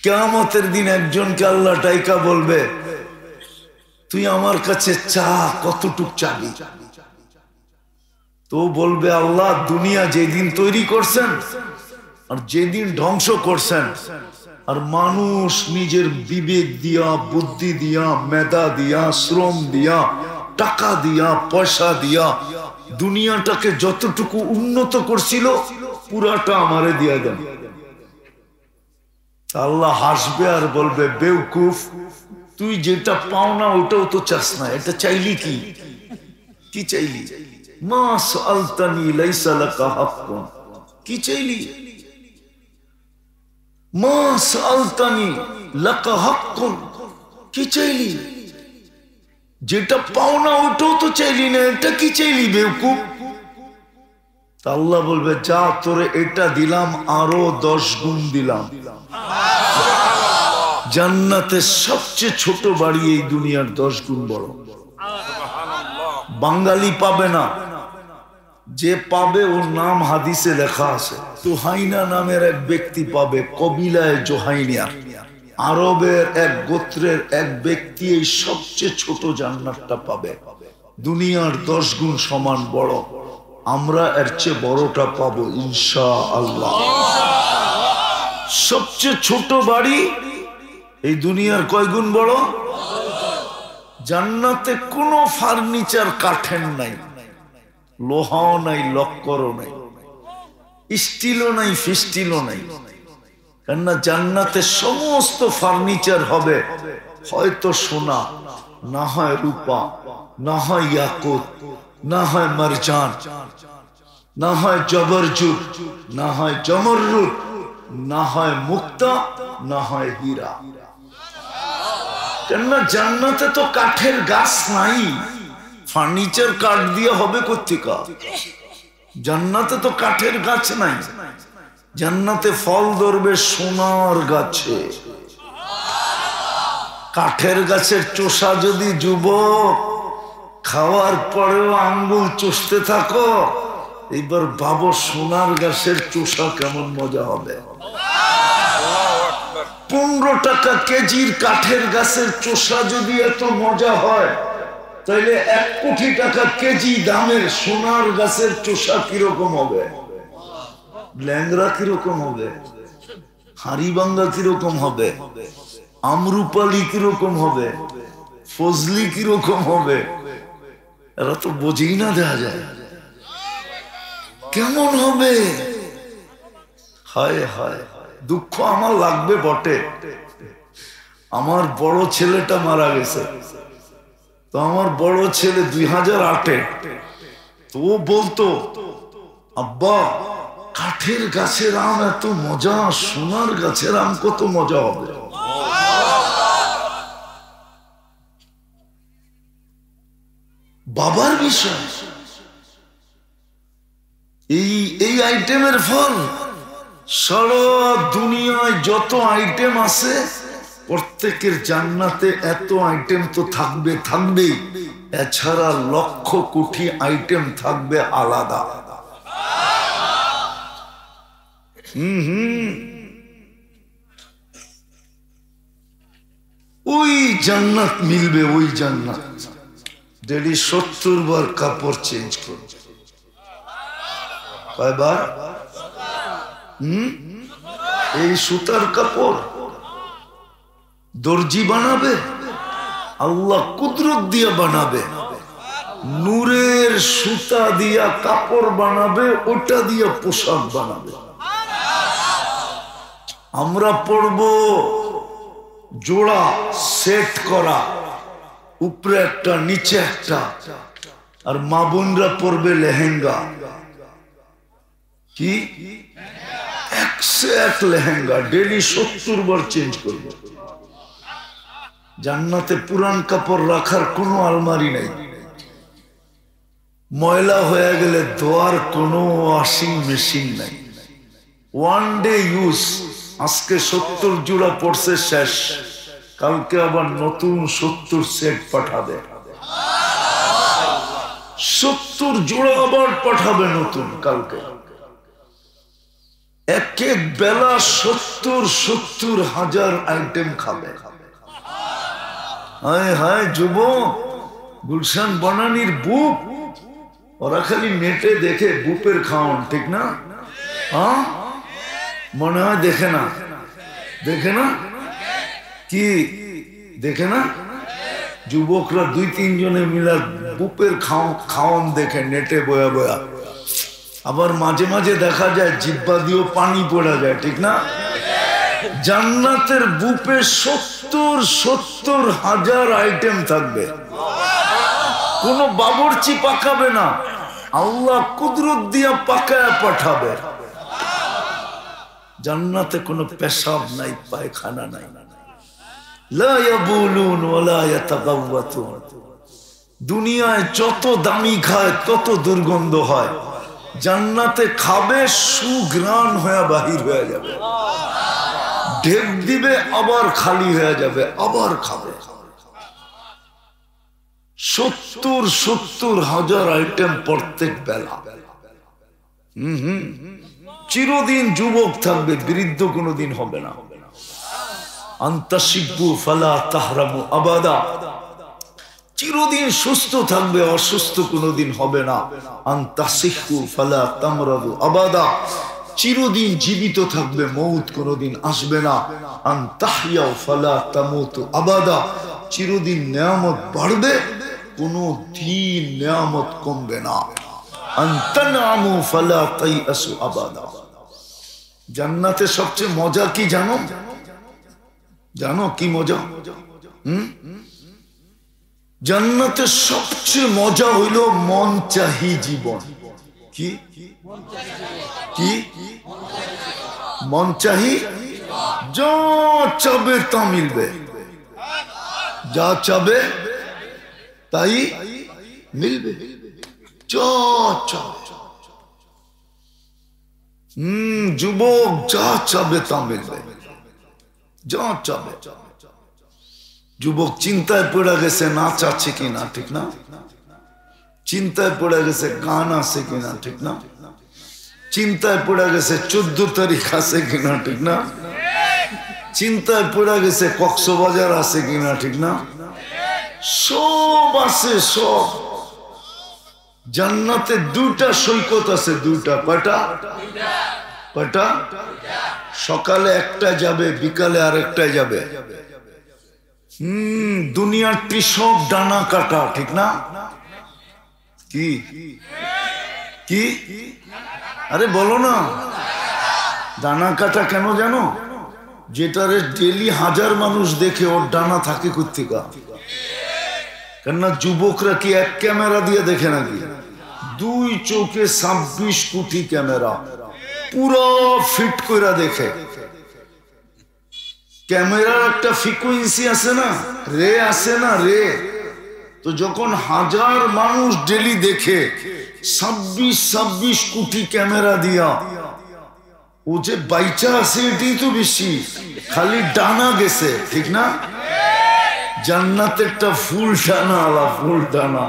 কিয়ামতের দিন একজনকে আল্লাহ ডাইকা বলবে, তুই আমার কাছে চা, কতটুক চাবি? তো বলবে, আল্লাহ দুনিয়া যেদিন তৈরি করছেন আর যেদিন ধ্বংস করছেন, আর মানুষ নিজের বিবেক দিয়া, বুদ্ধি দিয়া, মেধা দিয়া, শ্রম দিয়া, টাকা দিয়া, পয়সা দিয়া দুনিয়াটাকে যতটুকু উন্নত করছিল পুরাটা আমারে দিয়া দেন। আল্লাহ হাসবে আর বলবে, বেউকুফ, তুই যেটা পাও না ওটাও তো চাস না, এটা চাইলি কি? কি চাইলি? মা সালতানি লাইসা লাকা হাক্কুন। কি চাইলি? মা সালতানি লাকা হাক্কুন। কি চাইলি? যেটা পাও না ওটাও তো চাইলি না, এটা কি চাইলি বেউকুফ? আল্লাহ বলবে, যা তোরে এটা দিলাম আরো 10 গুণ দিলাম। জান্নাতের সবচেয়ে ছোট বাড়ি এই দুনিয়ার 10 গুণ বড়। বাঙালি পাবে না, যে পাবে ওর নাম হাদিসে লেখা আছে। তুহাইনা নামের এক ব্যক্তি পাবে, কবিলায় জোহাইনিয়া, আরবের এক গোত্রের এক ব্যক্তি এই সবচেয়ে ছোট জান্নাতটা পাবে। দুনিয়ার 10 গুণ সমান বড়। আমরা এর চেয়ে বড়টা পাবো ইনশাআল্লাহ। সবচেয়ে ছোট বাড়ি এই দুনিয়ার কয় গুণ বড়? জান্নাতে কোনো ফার্নিচার কাঠের নাই, লোহাও নাই, লক্করও নাই, স্টিলও নাই, ফিস্টিলও নাই। কেননা জান্নাতে সমস্ত ফার্নিচার হবে হয়তো সোনা, না হয় রূপা, না হয় ইয়াকুত, না হয় মারজান, না হয় জবরজুদ, না হয় জমররুদ, না হয় মুক্তা, না হয় হীরা। কেননা জান্নাতে তো কাঠের গাছ নাই, ফার্নিচার কাঠ দিয়ে হবে কোত্থেকে? জান্নাতে তো কাঠের গাছ নাই। জান্নাতে ফল ধরবে সোনার গাছে। কাঠের গাছের চোষা যদি যুবক খাওয়ার পরেও আঙ্গুল চষতে থাকো, এবার ভাবো সোনার গাছের চোষা কেমন মজা হবে। 15 টাকা কেজির কাঠের গাছের চোষা যদি এত মজা হয়, তাহলে 1 কোটি টাকা কেজি দামের সোনার গাছের চোষা কিরকম হবে? ল্যাংরা কিরকম হবে? হাড়িভাঙ্গা কিরকম হবে? আমরুপালি কিরকম হবে? ফজলি কিরকম হবে? এরা তো বোঝেই না, দেখা যায় কেমন হবে। হায় হায়, দুঃখ আমার লাগবে বটে। আমার বড় ছেলেটা মারা গেছে, তো আমার বড় ছেলে 2008-এ তো বলতো, আব্বা কাঠের গাছের আম এত মজা, সোনার গাছের আম কত মজা হবে। বাবার বিষয় এই আইটেমের ফল। সারা দুনিয়ায় যত আইটেম আছে প্রত্যেকের জান্নাতে এত আইটেম তো থাকবেই। এছাড়া লক্ষ কোটি আইটেম থাকবে আলাদা। ওই জান্নাত মিলবে, ওই জান্নাত ডেলি 70 বার কাপড় চেঞ্জ করবে। কয়বার? এই সুতার কাপড় দর্জি বানাবে, আল্লাহ কুদরত দিয়ে বানাবে। নূরের সুতা দিয়া কাপড় বানাবে, ওটা দিয়ে পোশাক বানাবে। আমরা পরবো জোড়া সেট করা, উপরে একটা নিচে একটা, আর মা বোনরা পরবে লেহেঙ্গা। কি 101 লেহেঙ্গা ডেলি 70 বার চেঞ্জ করবে। জান্নাতে পুরান কাপড় রাখার কোনো আলমারি নাই। ময়লা হয়ে গেলে ধোয়ার কোনো ওয়াশিং মেশিন নাই। 1 ডে ইউজ। আজকে 70 জোড়া পড়ছে, শেষ। কালকে আবার নতুন 70 সেট পাঠাবে। 70 জোড়া আবার পাঠাবে নতুন কালকে। এক এক বেলা 70,000 আইটেম খাবে। হায় হায় যুবক, গুলশান বনানীর বুক, ওরা খালি নেটে দেখে বুপের খাওয়ান, ঠিক না? হ্যাঁ, মনে হয় দেখে না? দেখে না কি? দেখে না? যুবকরা 2-3 জনে মিলা বুপের খাওয়ান দেখে নেটে বয়া বয়া। আবার মাঝে মাঝে দেখা যায় জিব্বা দিয়েও পানি পড়া যায়, ঠিক না? জান্নাতের বুপে 70,000 আইটেম থাকবে। কোন বাবুর্চি পাকাবে না, আল্লাহ কুদরত দিয়া পাকায় পাঠাবে। জান্নাতে কোনো পেশাব নাই, পায়খানা নাই। লা ইয়াবুলুন ওয়ালা ইয়াতাগাওয়াতুন। দুনিয়ায় যত দামি খায় তত দুর্গন্ধ হয়, জান্নাতে খাবে সুঘ্রাণ হয়ে বাহির হয়ে যাবে। ঢেক দিবে আবার খালি হয়ে যাবে, আবার খাবে। 70,000 আইটেম প্রত্যেক বেলা। চিরদিন যুবক থাকবে, বৃদ্ধ কোনোদিন হবে না। আন্তাশিব্বু ফালা তাহরামু আবাদা। চিরদিন সুস্থ থাকবে, অসুস্থ কোনোদিন হবে না। আন্তাসিহু ফালা তামরাদু আবাদা। চিরদিন জীবিত থাকবে, মৌত কোনোদিন আসবে না। আনতাহইয়াউ ফালা তামুতু আবাদা। চিরদিন নিয়ামত বাড়বে, কোনো দিন নিয়ামত কমবে না। আনতানামু ফালা তাইয়াসু আবাদা। জান্নাতে সবচেয়ে মজা কি জানো? জানো কি মজা? জান্নাতে সবচেয়ে মজা হইল মন চাহি জীবন। কি কি মন চাহি? যা চাবে তা মিলবে, যা চাবে তাই মিলবে। যা চাবে, যুবক, যা চাবে তা মিলবে, যা চাবে। যুবক চিন্তায় পড়ে গেছে নাচ আছে কিনা, ঠিক না? চিন্তায় পড়ে গেছে গান আছে কিনা, ঠিক না? চিন্তায় পড়ে গেছে 14 তারিখ আছে কিনা, ঠিক না? চিন্তায় পড়ে গেছে কক্সবাজার আছে কিনা, ঠিক না? সব আছে, সব। জান্নাতে 2টা সৈকত আছে, 2টা। কয়টা? কয়টা? সকালে একটা যাবে, বিকালে আরেকটা যাবে। দুনিয়াটি সব ডানা কাটা, ঠিক না? কি কি? আরে বলো না। ডানা কাটা কেন জানো? যেটারে ডেলি 1000 মানুষ দেখে, ওর ডানা থাকে কোত্থেকে? কেননা যুবকরা কি এক ক্যামেরা দিয়ে দেখে নাকি? 2 চোখে 26 কোটি ক্যামেরা, পুরো ফিট করে দেখে। ক্যামেরার একটা ফ্রিকোয়েন্সি আছে না, রে আছে না, রে। তো যখন 1000 মানুষ ডেলি দেখে, 26 কোটি ক্যামেরা দিয়া, ও যে বাইচা আছে এটাই তো বেশি, খালি ডানা গেছে, ঠিক না? জান্নাতেরটা ফুল ডানা আলা, ফুল ডানা।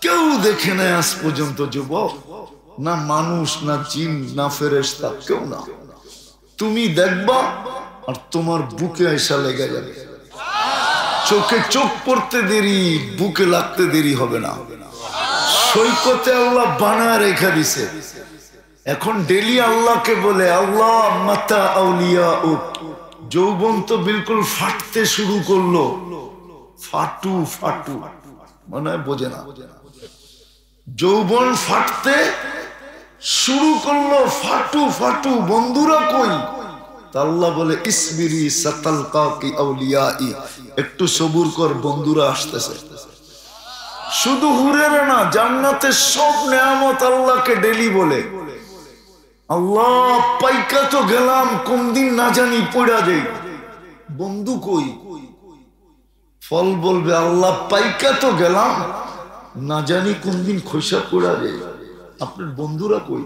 কেউ দেখে নাই আজ পর্যন্ত যুবক, না মানুষ, না জিন, না ফেরেশতা, কেউ না। তুমি দেখবা আর তোমার বুকে আইসা লেগে যাবে। চোখে চোখ পড়তে দেরি, বুকে লাগতে দেরি হবে না। সৈকতে আল্লাহ বানায় রেখে দিছে। এখন ডেলি আল্লাহকে বলে, আল্লাহ মাতা আউলিয়া ও। যৌবন তো বিলকুল ফাটতে শুরু করলো, ফাটু ফাটু, মনে হয় বোঝে না। যৌবন ফাটতে শুরু করলো, ফাটু ফাটু। বন্ধুরা কই? আল্লাহ বলে, ইসবিরি সাতালকা কি আউলিয়াই। একটু সবুর কর, বন্ধুরা আসতেছে। শুধু হুরেরা না, জান্নাতের সব নেয়ামত আল্লাহকে ডেলি বলে, আল্লাহ পাইকা তো গেলাম, কোন দিন না জানি পড়া যাই। বন্ধু কই? ফল বলবে, আল্লাহ পাইকা তো গেলাম, না জানি কোন দিন খোসা পড়া যায়। আপনার বন্ধুরা কই?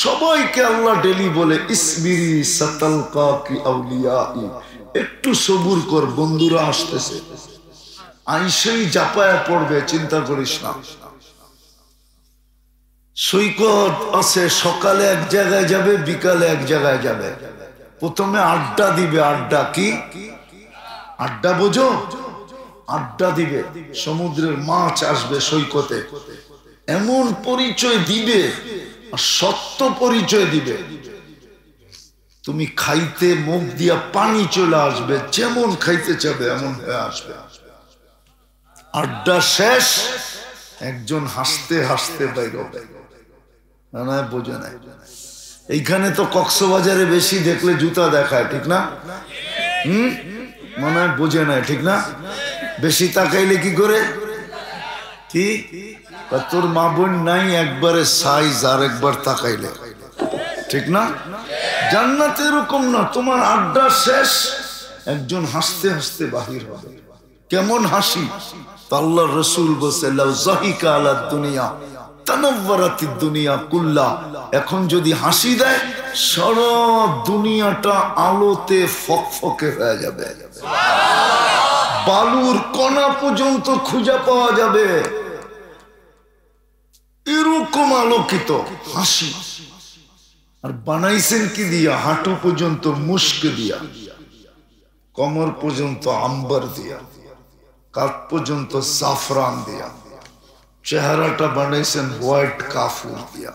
সবাইকে আল্লাহ ডেলি বলে, ইসবিরি সাতালকা কি আউলিয়াই। একটু সবুর কর, বন্ধুরা আসতেছে। আইসেই জাপায়া পড়বে, চিন্তা করিস না। সৈকত আছে, সকালে এক জায়গায় যাবে, বিকালে এক জায়গায় যাবে। প্রথমে আড্ডা দিবে। আড্ডা কি? আড্ডা বোঝো? আড্ডা দিবে। সমুদ্রের মাছ আসবে সৈকতে, এমন পরিচয় দিবে, সত্য পরিচয় দিবে, তুমি খাইতে মুখ দিয়া পানি চলে আসবে, যেমন খাইতে চাবে এমন হয়ে আসবে। আড্ডা শেষ, একজন হাসতে হাসতে বাইর হবে। না বোঝে নাই। এইখানে তো কক্সবাজারে বেশি দেখলে জুতা দেখায়, ঠিক না? মনে হয় বোঝে নাই, ঠিক না? বেশি তাকাইলে কি করে? কি তোর মা বোন নাই একবারে সাইজ, আর একবার তাকাইলে, ঠিক না? জান্নাতে এরকম না, তোমার আড্ডা শেষ, একজন হাসতে হাসতে বাহির হবে। কেমন হাসি? আল্লাহ রসুল বলছে, লাউ যাহিকা আলা দুনিয়া তানাওয়ারাতিদ দুনিয়া কুল্লা। এখন যদি হাসি দেয়, সারা দুনিয়াটা আলোতে ফকফকে হয়ে যাবে, বালুর কণা পর্যন্ত খুঁজে পাওয়া যাবে, এরকম আলোকিত হাসি। আর বানাইছেন কি দিয়া? হাঁটু পর্যন্ত মুস্ক দিয়া, কোমর পর্যন্ত আম্বার দিয়া, কাঁধ পর্যন্ত জাফরান দিয়া, চেহারাটা বানাইছেন হোয়াইট কাফুর দিয়া।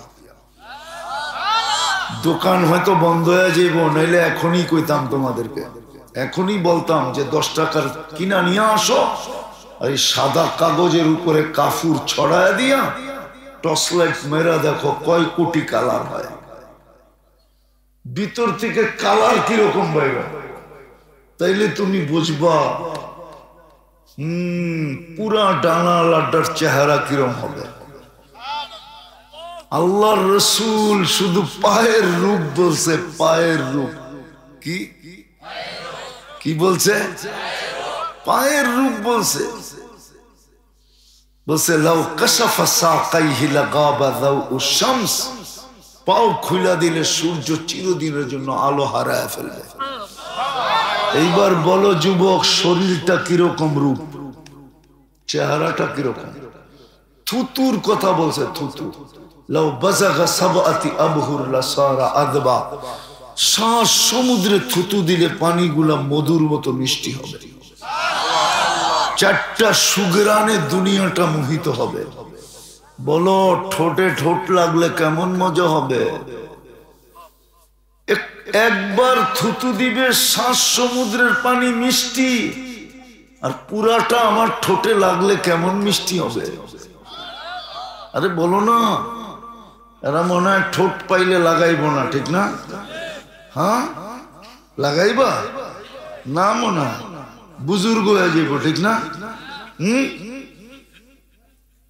দোকান হয়তো বন্ধ হয়ে যাইব, নাইলে এখনই কইতাম তোমাদেরকে, এখনই বলতাম যে 10 টাকার কিনা নিয়ে আসো, আর এই সাদা কাগজের উপরে কাফুর ছড়ায় দিয়া টর্চ লাইট মেরা দেখো কয় কোটি কালার হয়, ভিতর থেকে কালার কিরকম বাইরে, তাইলে তুমি বুঝবা পুরা ডানা লাড্ডার চেহারা কিরম হবে। আল্লাহর রসুল শুধু পায়ের রূপ বলছে, পায়ের রূপ। কি কি বলছে? পায়ের রূপ বলছে। বলছে লাউ কাশাফা সাকাইহি লাগাবা দাউ শামস, পাও খুলে দিলে সূর্য চিরদিনের জন্য আলো হারায় ফেলবে। এইবার বলো যুবক, শরীরটা কিরকম, রূপ চেহারাটা কিরকম? থুতুর কথা বলছে, থুতু। লাউ বাযাগা সাবআতি আবহুর লাসারা আদবা, শ্বাস সমুদ্রে থুতু দিলে পানিগুলা মধুর মতো মিষ্টি হবে। 4টা সুগ্রানে দুনিয়াটা মোহিত হবে। বলো ঠোঁটে ঠোঁট লাগলে কেমন মজা হবে? একবার থুতু দিবে, শ্বাস সমুদ্রের পানি মিষ্টি, আর পুরাটা আমার ঠোঁটে লাগলে কেমন মিষ্টি হবে? আরে বলো না, এরা মনে হয় ঠোঁট পাইলে লাগাইব না, ঠিক না? হ্যাঁ লাগাইবা না, মনে হয় বুজুর্গ হয়ে যাইব, ঠিক না?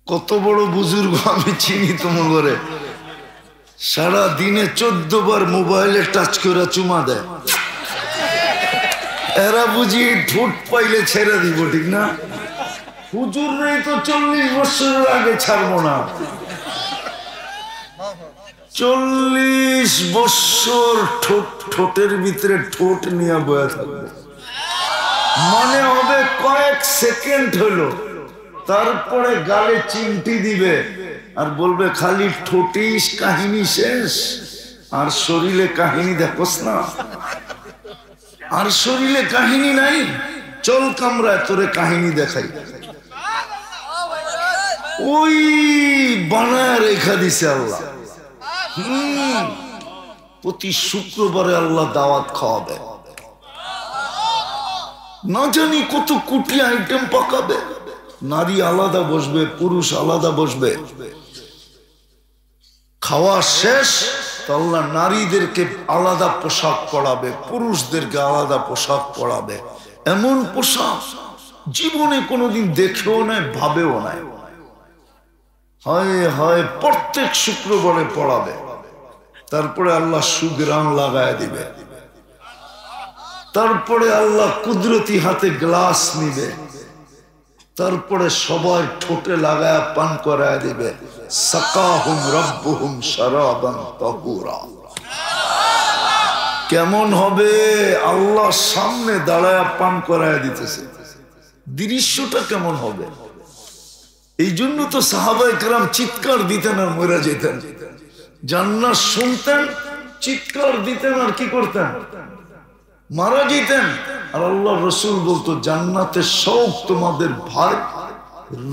কত বড় বুজুর্গ আমি চিনি তোমার ঘরে, সারা দিনে 14 বার মোবাইলে টাচ করে চুমা দেয়। এরা বুঝি ঠোঁট পাইলে ছেড়ে দিব, ঠিক না? হুজুর নেই তো 40 বছরের আগে ছাড়বো না। 40 বছর ঠোঁটের ভিতরে ঠোঁট নিয়ে বয়ে থাকবে। মনে হবে কয়েক সেকেন্ড হলো, তারপরে গালে চিমটি দিবে আর বলবে খালি ঠোঁটিস, কাহিনী শেষ। আর শরীরে কাহিনী দেখোস না, আর শরীরে কাহিনী নাই। চল কামরায় তোরে কাহিনী দেখাই। ওই বানায় রেখা দিছে আল্লাহ। প্রতি শুক্রবারে আল্লাহ দাওয়াত খাওয়াবে, না জানি কত কোটি আইটেম পাকাবে। নারী আলাদা বসবে, পুরুষ আলাদা বসবে। খাওয়া শেষ তো আল্লাহ নারীদেরকে আলাদা পোশাক পরাবে, পুরুষদেরকে আলাদা পোশাক পরাবে। এমন পোশাক জীবনে কোনোদিন দেখেও নাই, ভাবেও নাই। হয় হয় প্রত্যেক শুক্রবারে পড়াবে। তারপরে আল্লাহ সুগ্রাম লাগায় দিবে। তারপরে আল্লাহ কুদরতি হাতে গ্লাস নিবে। তারপরে সবাই ঠোঁটে লাগায় পান করায় দিবে। সাকাহুম রাব্বুহুম শারাবান তাহুরা। কেমন হবে? আল্লাহ সামনে দাঁড়ায় পান করায় দিতেছে। দৃশ্যটা কেমন হবে? এই জন্য তো সাহাবায়ে কেরাম চিৎকার দিতেন আর মরে যেতেন, জান্নাত শুনতেন, চিৎকার দিতেন আর কি করতেন, মারা যেতেন। আর আল্লাহ রসুল বলতো জান্নাতের শৌক তোমাদের ভাই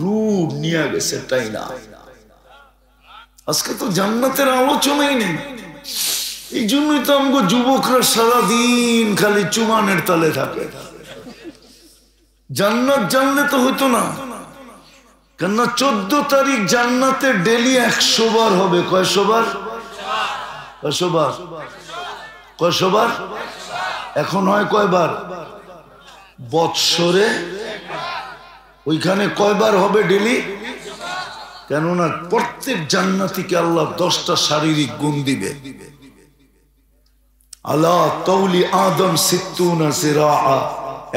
রূপ নিয়ে গেছে, তাই না? আজকে তো জান্নাতের আলোচনাই নেই। এই জন্যই তো আমগো যুবকরা সারাদিন খালি চুমানের তালে থাকে। জান্নাত জানলে তো হইতো না, কেননা 14 তারিখ জান্নাতে ডেলি 100 বার হবে। কয়শো বার? কয়শো বার? কয়শো বার? এখন হয় কয়বার? বৎসরে ওইখানে কয়বার হবে ডেলি? কেননা প্রত্যেক জান্নাতীকে আল্লাহ 10টা শারীরিক গুণ দিবে। আলা তাউলি আদম 60 জিরাআ,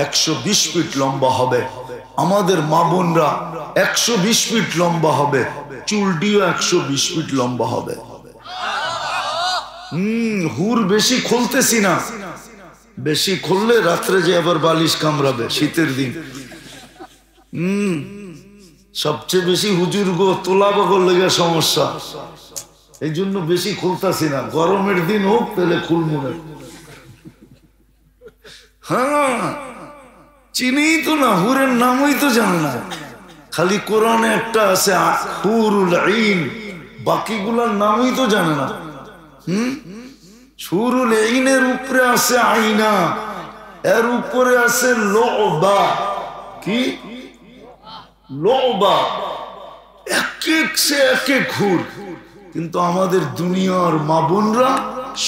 120 ফিট লম্বা হবে। আমাদের মা বোনরা 120 ফিট লম্বা হবে, চুলটিও 120 ফিট লম্বা হবে। হুর বেশি খুলতেছি না, বেশি খুললে রাত্রে যে আবার বালিশ কামড়াবে শীতের দিন। সবচেয়ে বেশি হুজুর গো তোলা বাগর লেগে সমস্যা, এই জন্য বেশি খুলতাছি না। গরমের দিন হোক তাহলে খুলবো না। হ্যাঁ, চিনি তো না, হুরের নামই তো জানে না। খালি কোরআনে একটা আছে হুরুল আইন, বাকিগুলার নামই তো জানে না। হুরুল আইনের উপরে আছে আইনা, এর উপরে আছে লোবা। কি লোবা? এক এক সে এক এক হুর। কিন্তু আমাদের দুনিয়ার মা বোনরা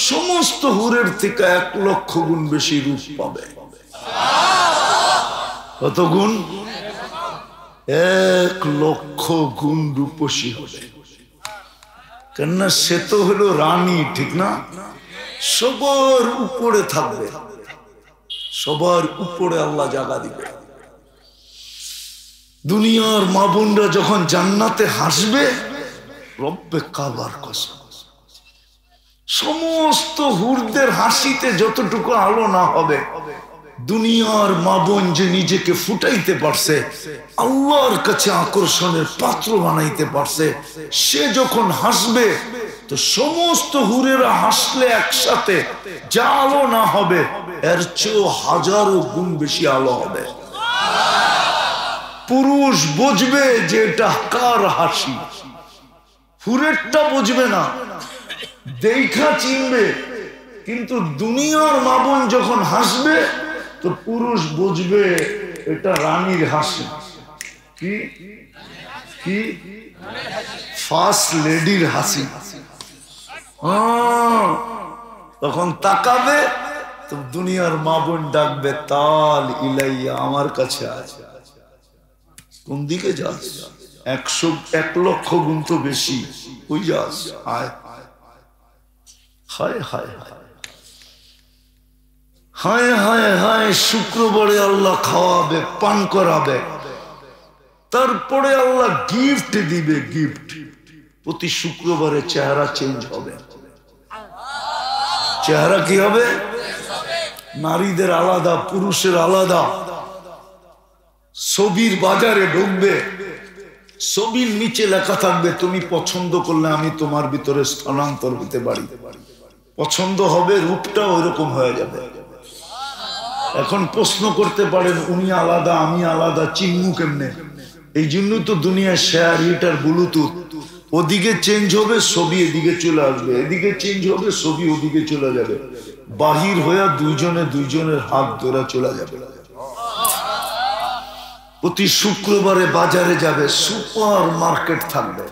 সমস্ত হুরের থেকে 1 লক্ষ গুণ বেশি রূপ পাবে। কত গুণ? 1 লক্ষ গুণ রূপসী হবে। কেননা সে তো হলো রানী, ঠিক না? সবার উপরে থাকবে, সবার উপরে আল্লাহ জায়গা দিবে। দুনিয়ার মা বোনরা যখন জান্নাতে হাসবে, রব্বে কাবার কসম, সমস্ত হুরদের হাসিতে যতটুকু আলো না হবে, দুনিয়ার মা বোন যে নিজেকে ফুটাইতে পারছে, আল্লাহর কাছে আকর্ষণের পাত্র বানাইতে পারছে, সে যখন হাসবে তো সমস্ত হুরেরা হাসলে একসাথে যা আলো না হবে এর চেয়েও 1000 গুণ বেশি আলো হবে। পুরুষ বুঝবে যে এটা কার হাসি, হুরেরটা বুঝবে না, দেখা চিনবে। কিন্তু দুনিয়ার মা বোন যখন হাসবে তো পুরুষ বুঝবে এটা রানীর হাসি। কি কি? ফার্স্ট লেডির হাসি। তখন তাকাবে তো দুনিয়ার মা বোন ডাকবে, তাল ইলাইয়া, আমার কাছে আছে। কোন দিকে যাস? 1 লক্ষ গুণ তো বেশি, ওই যাস। আয় হায় হায় হায় হায় হায়। শুক্রবারে আল্লাহ খাওয়াবে, পান করাবে, তারপরে আল্লাহ গিফট দিবে। গিফট প্রতি শুক্রবারে চেহারা চেঞ্জ হবে। চেহারা কি হবে? নারীদের আলাদা, পুরুষের আলাদা। ছবির বাজারে ঢুকবে, ছবির নিচে লেখা থাকবে তুমি পছন্দ করলে আমি তোমার ভিতরে স্থানান্তর হতে পারি। পছন্দ হবে, রূপটা ওইরকম হয়ে যাবে। এখন প্রশ্ন করতে পারেন উনি আলাদা আমি আলাদা, চিনমু কেমনে? এই জন্যই তো দুনিয়ায় শেয়ার হিটার, ব্লুটুথ। ওদিকে চেঞ্জ হবে, ছবি এদিকে চলে আসবে, এদিকে চেঞ্জ হবে, ছবি ওদিকে চলে যাবে। বাহির হয়ে দুইজনের হাত ধরে চলে যাবে। প্রতি শুক্রবারে বাজারে যাবে, সুপার মার্কেট থাকবে।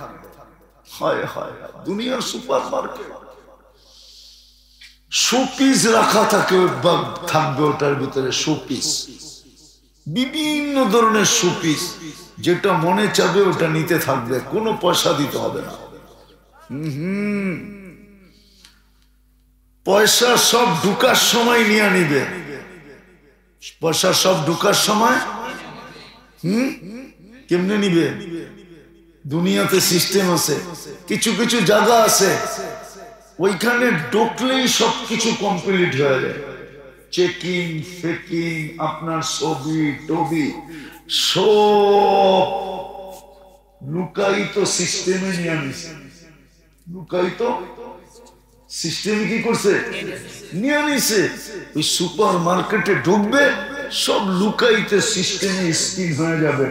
হায় হায়, দুনিয়ার সুপার মার্কেট। শোপিস রাখা থাকবে ওটার ভিতরে, শোপিস, বিভিন্ন ধরনের শোপিস। যেটা মনে চাবে ওটা নিতে থাকবে, কোনো পয়সা দিতে হবে না। পয়সা সব ঢুকার সময় নিয়ে নিবে। পয়সা সব ঢুকার সময় কেমনে নিবে? দুনিয়াতে সিস্টেম আছে, কিছু কিছু জায়গা আছে ওইখানে ঢুকলেই সবকিছু কমপ্লিট হয়ে যায়। চেকিং ফেকিং, আপনার ছবি টবি সব লুকায়িত সিস্টেমে নিয়ে নিছে, লুকায়িত সিস্টেমে কি করছে, নিয়ে নিছে। ওই সুপার মার্কেটে ঢুকবে, সব লুকায়িত সিস্টেমে স্কিন হয়ে যাবে,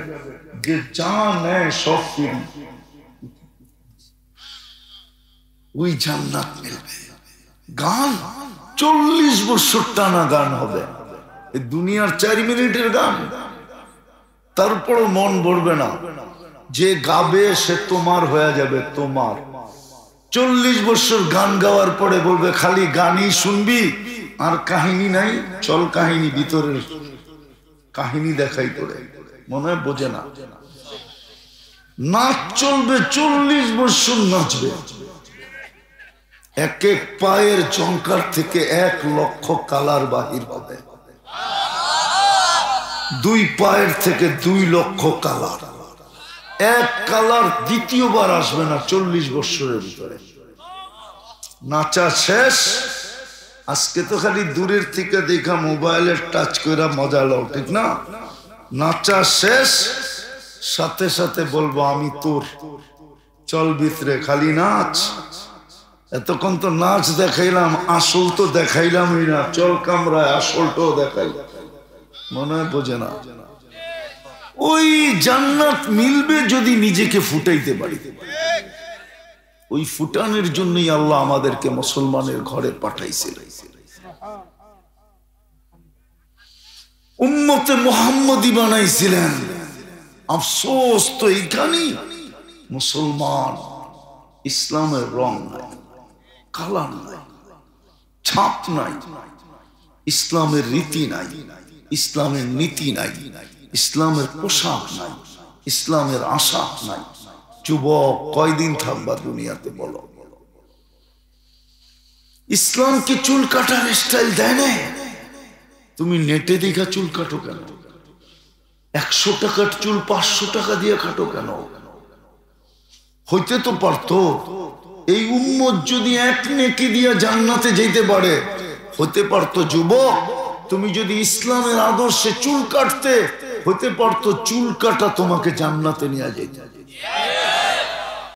যে যা নেয় সব ফিরি, ওই জান্নাত মিলবে। গান 40 বছর টানা গান হবে, এই দুনিয়ার 4 মিনিটের গান, তারপর মন ভরবে না। যে গাবে সে তোমার হয়ে যাবে, তোমার। 40 বছর গান গাওয়ার পরে বলবে খালি গানই শুনবি আর কাহিনী নাই, চল কাহিনী, ভিতরের কাহিনী দেখাই করে, মনে হয় বোঝে না। নাচ চলবে, 40 বছর নাচবে, এক এক পায়ের জঙ্কার থেকে 1 লক্ষ কালার বাহির হবে, 2 পায়ের থেকে 2 লক্ষ কালার। 1 কালার দ্বিতীয়বার আসবে না 40 বছরের ভিতরে। নাচা শেষ, আজকে তো খালি দূরের থেকে দেখা মোবাইলের টাচ করে মজা লও, ঠিক না? নাচা শেষ, সাথে সাথে বলবো আমি তোর, চল ভিতরে, খালি নাচ। এতক্ষণ তো নাচ দেখাইলাম, আসল তো দেখাইলামই না, চল কামরায় আসলটাও দেখাই, মনে হয় বোঝে না। ওই জান্নাত মিলবে যদি নিজেকে ফুটাইতে পারি। ওই ফুটানোর জন্যই আল্লাহ আমাদেরকে মুসলমানের ঘরে পাঠাইছে। উম্মতে মুহাম্মদী বানাইছিলেন। আফসোস তো এইখানেই, মুসলমান ইসলামের রং নাই, কালার নাই, ছাপ নাই, ইসলামের রীতি নাই, ইসলামের নীতি নাই, ইসলামের পোশাক নাই, ইসলামের আশা নাই। যুবক, কয়দিন থাকবা দুনিয়াতে বলো? ইসলাম কি চুল কাটার স্টাইল দেয় না? তুমি নেটে দেখা চুল কাটো কেন? 100 টাকার চুল 500 টাকা দিয়ে কাটো কেন? হইতে তো পারতো। এই উম্মত যদি 1 নেকি দিয়া জান্নাতে যেতে পারে, হতে পারতো। যুবক, তুমি যদি ইসলামের আদর্শে চুল কাটতে, হতে পারতো চুল কাটা তোমাকে জান্নাতে নিয়ে যেতে।